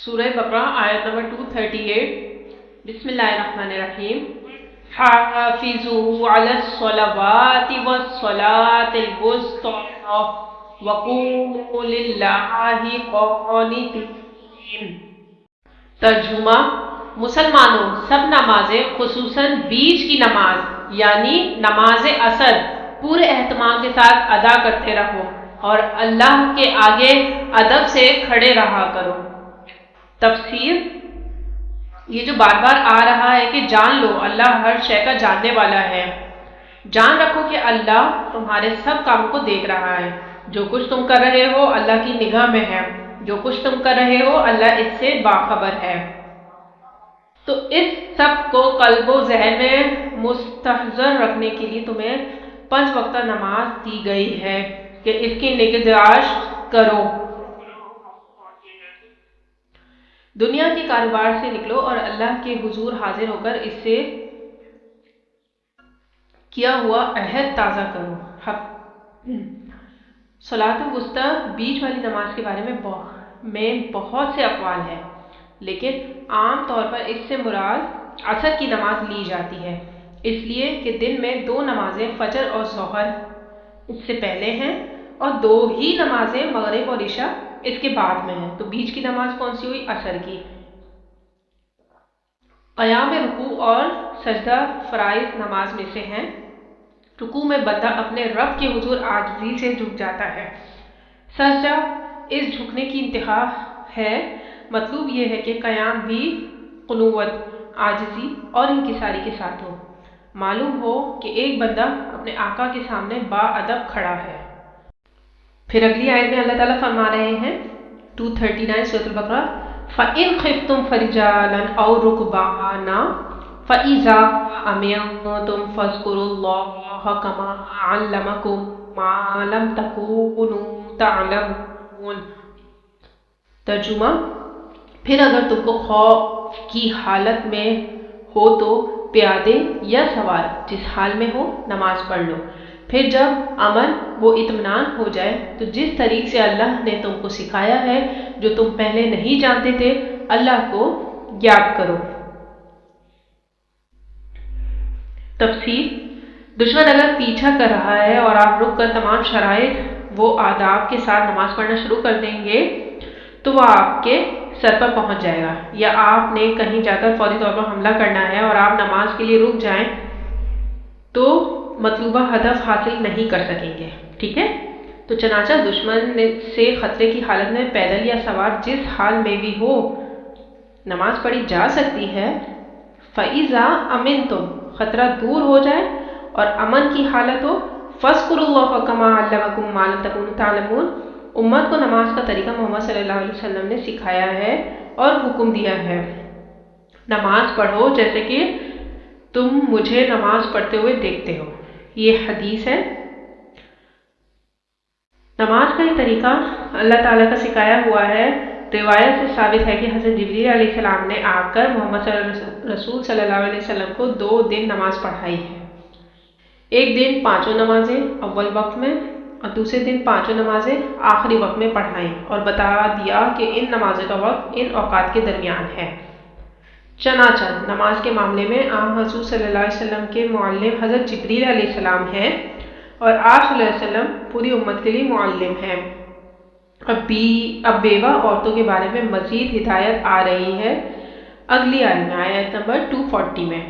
سورہ بقرہ آیت نمبر 238. بسم اللہ الرحمن الرحیم. حافظوا علی الصلوات والصلاة الوسطی وقوموا للہ قانتین. ترجمہ: مسلمانوں، سب نمازیں خصوصاً بیچ کی نماز یعنی نماز عصر پورے اہتمام کے ساتھ ادا کرتے رہو اور اللہ کے آگے ادب سے کھڑے رہا کرو. تفسیر: یہ جو بار بار آ رہا ہے کہ جان لو اللہ ہر شے کا جاننے والا ہے. جان رکھو کہ اللہ تمہارے سب کاموں کو دیکھ رہا ہے. جو کچھ تم کر رہے ہو اللہ کی نگاہ میں ہے. جو کچھ تم کر رہے ہو اللہ اس سے باخبر ہے. تو اس سب کو قلب و ذہن میں مستحضر رکھنے کے لیے تمہیں 5 وقتہ نماز دی گئی ہے کہ اس کی نگہداشت کرو. دنیا کے کاروبار سے نکلو اور اللہ کے حضور حاضر ہو کر اس سے کیا ہوا عہد تازہ کرو. صلاۃ الوسطی بیچ والی نماز کے بارے میں بہت سے اقوال ہیں، لیکن عام طور پر اس سے مراد عصر کی نماز لی جاتی ہے، اس لیے کہ دن میں 2 نمازیں فجر اور ظہر اس سے پہلے ہیں اور 2 ہی نمازیں مغرب اور عشاء اس کے بعد میں ہیں. تو بیچ کی نماز کون سی ہوئی؟ عصر کی. قیام رکوع اور سجدہ فرائض نماز میں سے ہیں. رکوع میں بندہ اپنے رب کے حضور عاجزی سے جھک جاتا ہے. سجدہ اس جھکنے کی انتہا ہے. مطلوب یہ ہے کہ قیام بھی قنوت، عاجزی اور انکساری کے ساتھ ہو. معلوم ہو کہ ایک بندہ اپنے آقا کے سامنے با ادب کھڑا ہے. پھر اگلی آیت میں اللہ تعالیٰ فرما رہے ہیں 239 سورۃ البقرہ: فَإِنْ خِفْتُمْ فَرِجَالًا أَوْ رُكْبَانًا فَإِذَا أَمِنْتُمْ فَاذْكُرُوا اللَّهَ كَمَا عَلَّمَكُم مَّا لَمْ تَكُونُوا تَعْلَمُونَ. ترجمہ: پھر اگر تم کو خوف کی حالت میں ہو تو پیادے یا سوار جس حال میں ہو نماز پڑھ لو. پھر جب امن و اطمینان ہو جائے تو جس طریق سے اللہ نے تم کو سکھایا ہے جو تم پہلے نہیں جانتے تھے اللہ کو یاد کرو. تفسیر: دشمن اگر پیچھا کر رہا ہے اور آپ رک کر تمام شرائط و آداب کے ساتھ نماز پڑھنا شروع کر دیں گے تو وہ آپ کے سر پر پہنچ جائے گا، یا آپ نے کہیں جا کر فوری طور پر حملہ کرنا ہے اور آپ نماز کے لیے رک جائیں تو مطلوبہ ہدف حاصل نہیں کر سکیں گے. ٹھیک ہے؟ تو چنانچہ دشمن سے خطرے کی حالت میں پیدل یا سوار جس حال میں بھی ہو نماز پڑھی جا سکتی ہے. فَإِذَا أَمِنْتُمْ خطرہ دور ہو جائے اور امن کی حالت ہو. فَاذْكُرُوا اللَّهَ كَمَا عَلَّمَكُم مَّا لَمْ تَكُونُوا تَعْلَمُونَ. امت کو نماز کا طریقہ محمد صلی اللہ علیہ وسلم نے سکھایا ہے اور حکم دیا ہے. نماز پڑھو جیسے کہ تم مجھے نماز پڑھتے ہوئے دیکھتے ہو. یہ حدیث ہے. نماز کا یہ طریقہ اللہ تعالیٰ کا سکھایا ہوا ہے. روایت سے ثابت ہے کہ حضرت جبریل علیہ السلام نے آ کر محمد رسول صلی اللہ علیہ وسلم کو 2 دن نماز پڑھائی ہے. ایک دن 5 نمازیں اول وقت میں اور دوسرے دن 5 نمازیں آخری وقت میں پڑھائیں اور بتا دیا کہ ان نمازوں کا وقت ان اوقات کے درمیان ہے. چنانچہ نماز کے معاملے میں حضور صلی اللہ علیہ وسلم کے معلم حضرت جبریل علیہ السلام ہیں اور آپ صلی اللہ علیہ وسلم پوری امت کے لیے معلم ہیں. اب بیوہ عورتوں کے بارے میں مزید ہدایت آ رہی ہے اگلی آیت میں، آیت نمبر 240 میں.